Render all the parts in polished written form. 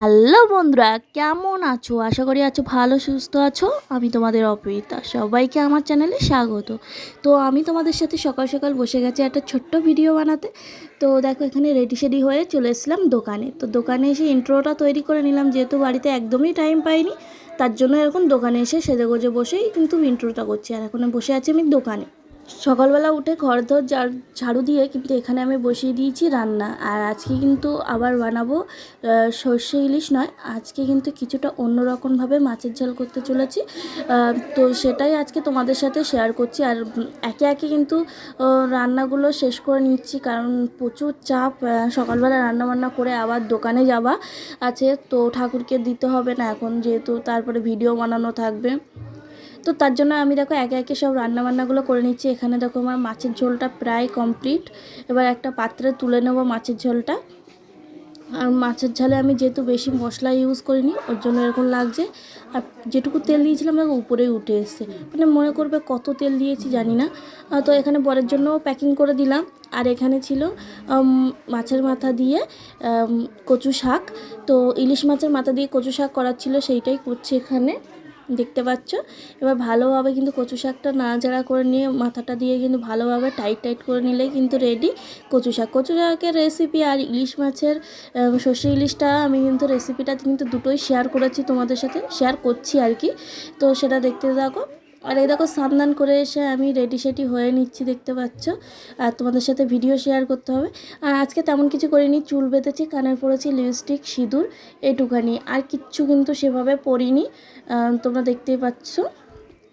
Hello বন্ধুরা, কেমন আছো? আশা করি আছো ভালো সুস্থ আছো। আমি তোমাদের অপরিতা, সবাইকে আমার চ্যানেলে স্বাগত। তো আমি তোমাদের সাথে সকাল সকাল বসে গেছি একটা ছোট্ট ভিডিও বানাতে। তো দেখো, এখানে রেডি সেডি হয়ে চলে এসেছিলাম দোকানে। তো দোকানে এসে ইন্ট্রোটা তৈরি করে নিলাম, যেহেতু বাড়িতে একদমই টাইম পাইনি, তার জন্য এরকম দোকানে এসে সেজেগুজে বসেই কিন্তু ইন্ট্রোটা করছি। আর এখন বসে আছি আমি দোকানে। সকালবেলা উঠে ঘরদোর ঝাড়ু দিয়ে কিন্তু এখানে আমি বসিয়ে দিয়েছি রান্না। আর আজকে কিন্তু আবার বানাবো সর্ষে ইলিশ নয়, আজকে কিন্তু কিছুটা অন্যরকমভাবে মাছের ঝাল করতে চলেছি। তো সেটাই আজকে তোমাদের সাথে শেয়ার করছি। আর একে একে কিন্তু রান্নাগুলো শেষ করে নিচ্ছি, কারণ প্রচুর চাপ। সকালবেলা রান্নাবান্না করে আবার দোকানে যাওয়া আছে, তো ঠাকুরকে দিতে হবে না এখন, যেহেতু তারপরে ভিডিও বানানো থাকবে। তো তার জন্য আমি দেখো একে একে সব রান্নাবান্নাগুলো করে নিচ্ছি। এখানে দেখো আমার মাছের ঝোলটা প্রায় কমপ্লিট। এবার একটা পাত্রে তুলে নেবো মাছের ঝোলটা। আর মাছের ঝালে আমি যেহেতু বেশি মশলা ইউজ করিনি, ওর জন্য এরকম লাগছে। আর যেটুকু তেল দিয়েছিলাম দেখো উপরেই উঠে এসছে, মানে মনে করবে কত তেল দিয়েছি জানি না। তো এখানে বরের জন্য প্যাকিং করে দিলাম। আর এখানে ছিল মাছের মাথা দিয়ে কচু শাক। তো ইলিশ মাছের মাথা দিয়ে কচু শাক করার ছিল, সেইটাই করছি এখানে, দেখতে পাচ্ছ। এবার ভালোভাবে কিন্তু কচু শাকটা নাড়াচাড়া করে নিয়ে মাথাটা দিয়ে কিন্তু ভালোভাবে টাইট টাইট করে নিলেই কিন্তু রেডি কচু শাক। কচু শাকের রেসিপি আর ইলিশ মাছের সর্ষে ইলিশটা আমি কিন্তু রেসিপিটা কিন্তু দুটোই শেয়ার করেছি তোমাদের সাথে, শেয়ার করছি আর কি। তো সেটা দেখতে থাকো। আর এই দেখো স্নান করে এসে আমি রেডি সেডি হয়ে নিচ্ছি, দেখতে পাচ্ছ। আর তোমাদের সাথে ভিডিও শেয়ার করতে হবে। আর আজকে তেমন কিছু করিনি, চুল বেঁধেছি, কানে পরেছি লিপস্টিক, সিঁদুর, এইটুখানি, আর কিচ্ছু কিন্তু সেভাবে পরিনি, তোমরা দেখতেই পাচ্ছ।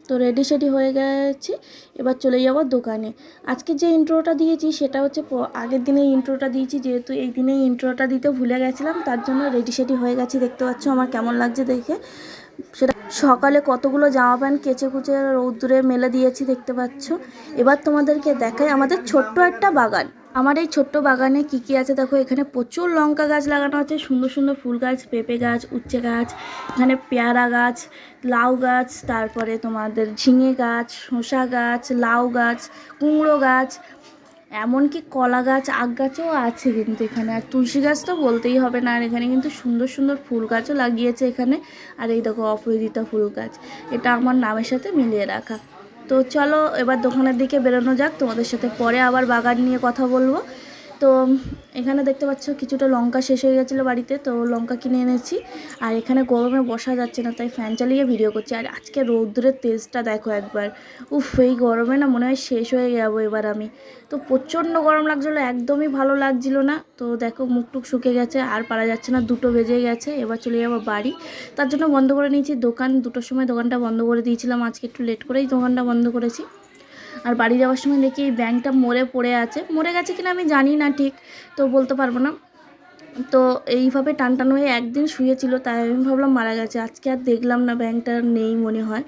তো রেডি সেডি হয়ে গেছি, এবার চলে যাব দোকানে। আজকে যে ইন্ট্রোটা দিয়েছি সেটা হচ্ছে আগের দিনে ইন্ট্রোটা দিয়েছি, যেহেতু এই দিনে ইন্ট্রোটা দিতে ভুলে গেছিলাম, তার জন্য রেডি সেডি হয়ে গেছি, দেখতে পাচ্ছ আমার কেমন লাগছে দেখে। সেটা সকালে কতগুলো জামা প্যান্ট কেচে কুচে রৌদ্রে মেলে দিয়েছি, দেখতে পাচ্ছ। এবার তোমাদেরকে দেখাই আমাদের ছোট্ট একটা বাগান। আমার এই ছোট্ট বাগানে কি কি আছে দেখো, এখানে প্রচুর লঙ্কা গাছ লাগানো আছে, সুন্দর সুন্দর ফুল গাছ, পেঁপে গাছ, উচ্ছে গাছ, এখানে পেয়ারা গাছ, লাউ গাছ, তারপরে তোমাদের ঝিঙে গাছ, শসা গাছ, লাউ গাছ, কুমড়ো গাছ, এমনকি কলা গাছ, আখ গাছও আছে কিন্তু এখানে। আর তুলসী গাছ তো বলতেই হবে না। আর এখানে কিন্তু সুন্দর সুন্দর ফুল গাছও লাগিয়েছে এখানে। আর এই দেখো অপরাজিতা ফুল গাছ, এটা আমার নামের সাথে মিলিয়ে রাখা। তো চলো এবার দোকানের দিকে বেরোনো যাক, তোমাদের সাথে পরে আবার বাগান নিয়ে কথা বলবো। তো এখানে দেখতে পাচ্ছ কিছুটা লঙ্কা শেষ হয়ে গেছিলো বাড়িতে, তো লঙ্কা কিনে এনেছি। আর এখানে গরমে বসা যাচ্ছে না, তাই ফ্যান চালিয়ে ভিডিও করছি। আর আজকে রৌদ্রের তেজটা দেখো একবার, উফ, এই গরমে না মনে হয় শেষ হয়ে যাবো এবার আমি। তো প্রচণ্ড গরম লাগছিলো, একদমই ভালো লাগছিলো না। তো দেখো মুখ টুক শুকে গেছে, আর পারা যাচ্ছে না, 2টো বেজে গেছে, এবার চলে যাবো বাড়ি। তার জন্য বন্ধ করে নিয়েছি দোকান, 2টোর সময় দোকানটা বন্ধ করে দিয়েছিলাম, আজকে একটু লেট করেই দোকানটা বন্ধ করেছি। আর বাড়ি যাওয়ার সময় দেখি এই ব্যাংকটা মরে পড়ে আছে, মরে গেছে কিনা আমি জানি না ঠিক, তো বলতে পারবো না। তো এইভাবে টান টান হয়ে একদিন শুয়েছিল, তাই আমি ভাবলাম মারা গেছে। আজকে আর দেখলাম না, ব্যাংকটা নেই মনে হয়,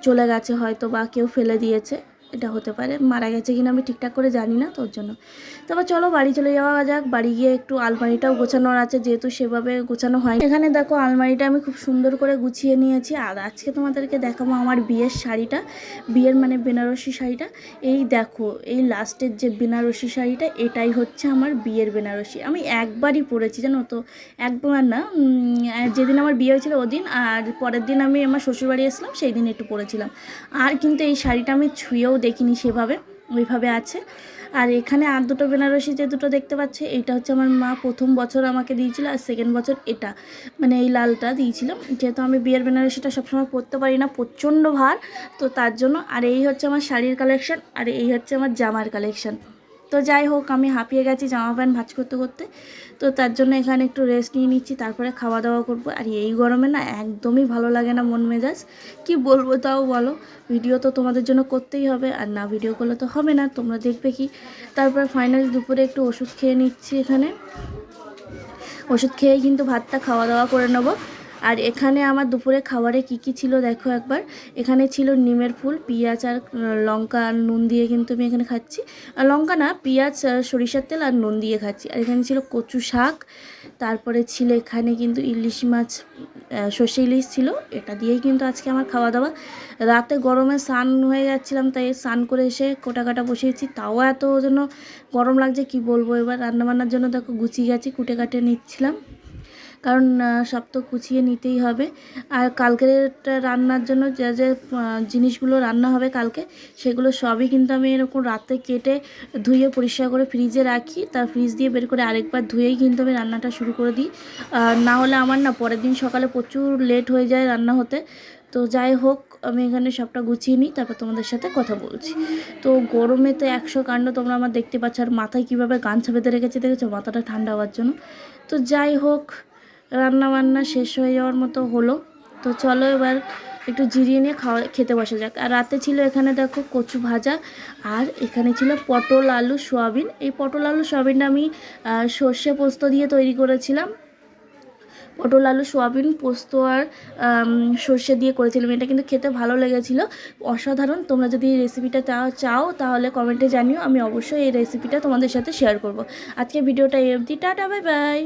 চলে গেছে হয়তো, বা কেউ ফেলে দিয়েছে, এটা হতে পারে। মারা গেছে কিনা আমি ঠিকঠাক করে জানি না, তোর জন্য। তারপর চলো বাড়ি চলে যাওয়া যাক। বাড়ি গিয়ে একটু আলমারিটাও গোছানোর আছে, যেহেতু সেভাবে গোছানো হয়। এখানে দেখো আলমারিটা আমি খুব সুন্দর করে গুছিয়ে নিয়েছি। আর আজকে তোমাদেরকে দেখাবো আমার বিয়ের শাড়িটা, বিয়ের মানে বেনারসি শাড়িটা। এই দেখো, এই লাস্টের যে বেনারসি শাড়িটা, এটাই হচ্ছে আমার বিয়ের বেনারসি। আমি একবারই পরেছি জানো তো, একবার না, যেদিন আমার বিয়ে হয়েছিল ওদিন, আর পরের দিন আমি আমার শ্বশুরবাড়ি এসলাম সেই দিন একটু পরেছিলাম। আর কিন্তু এই শাড়িটা আমি ছুঁয়েও দেখিনি সেভাবে, ওইভাবে আছে। আর এখানে আর 2টো বেনারসি যে 2টো দেখতে পাচ্ছে, এইটা হচ্ছে আমার মা প্রথম বছর আমাকে দিয়েছিল, আর সেকেন্ড বছর এটা, মানে এই লালটা দিয়েছিল। যেহেতু আমি বিয়ের বেনারসিটা সবসময় পরতে পারি না, প্রচণ্ড ভার, তো তার জন্য। আর এই হচ্ছে আমার শাড়ির কালেকশন, আর এই হচ্ছে আমার জামার কালেকশন। তো যাই হোক, আমি হাঁপিয়ে গেছি জামা প্যান্ট ভাঁজ করতে করতে, তো তার জন্য এখানে একটু রেস্ট নিয়ে নিচ্ছি, তারপরে খাওয়া দাওয়া করবো। আর এই গরমে না একদমই ভালো লাগে না মন মেজাজ, কি বলবো তাও বলো। ভিডিও তো তোমাদের জন্য করতেই হবে, আর না ভিডিও করলে তো হবে না, তোমরা দেখবে কি। তারপর ফাইনালি দুপুরে একটু ওষুধ খেয়ে নিচ্ছি এখানে, ওষুধ খেয়েই কিন্তু ভাতটা খাওয়া দাওয়া করে নেবো। আর এখানে আমার দুপুরে খাবারে কি কি ছিল দেখো একবার। এখানে ছিল নিমের ফুল, পেঁয়াজ আর লঙ্কা আর নুন দিয়ে কিন্তু আমি এখানে খাচ্ছি। আর লঙ্কা না, পেঁয়াজ, সরিষার তেল আর নুন দিয়ে খাচ্ছি। আর এখানে ছিল কচু শাক, তারপরে ছিল এখানে কিন্তু ইলিশ মাছ, সর্ষে ইলিশ ছিল, এটা দিয়েই কিন্তু আজকে আমার খাওয়া দাওয়া। রাতে গরমে স্নান হয়ে যাচ্ছিলাম, তাই স্নান করে এসে কোটা কাটা বসিয়েছি, তাও এত যেন গরম লাগছে কি বলবো। এবার রান্নাবান্নার জন্য দেখো গুছিয়ে গেছি, কুটে কাটে নিচ্ছিলাম। কারণ সব তো গুছিয়ে নিতেই হবে। আর কালকের রান্নার জন্য যে যে জিনিসগুলো রান্না হবে কালকে, সেগুলো সবই কিন্তু আমি এরকম রাতে কেটে ধুয়ে পরিষ্কার করে ফ্রিজে রাখি। তার ফ্রিজ দিয়ে বের করে আরেকবার ধুয়েই কিন্তু আমি রান্নাটা শুরু করে দিই। না হলে আমার না পরের দিন সকালে প্রচুর লেট হয়ে যায় রান্না হতে। তো যাই হোক, আমি এখানে সবটা গুছিয়ে নিই, তারপর তোমাদের সাথে কথা বলছি। তো গরমে তো 100 কাণ্ড তোমরা আমার দেখতে পাচ্ছ, আর মাথায় কীভাবে গামছা বেঁধে রেখেছে দেখেছো, মাথাটা ঠান্ডা হওয়ার জন্য। তো যাই হোক, রান্না বান্না শেষ হয়ে যাওয়ার মতো হলো। তো চলো এবার একটু জিরিয়ে নিয়ে খেতে বসা যাক। আর রাতে ছিল এখানে দেখো কচু ভাজা, আর এখানে ছিল পটল আলু সোয়াবিন। এই পটল আলু সোয়াবিনটা আমি সর্ষে পোস্ত দিয়ে তৈরি করেছিলাম। পটল আলু সোয়াবিন পোস্ত আর সর্ষে দিয়ে করেছিলাম। এটা কিন্তু খেতে ভালো লেগেছিল, অসাধারণ। তোমরা যদি এই রেসিপিটা চাও তাহলে কমেন্টে জানিও, আমি অবশ্যই এই রেসিপিটা তোমাদের সাথে শেয়ার করব। আজকে ভিডিওটা এই অবধি, টাটা, বাই বাই।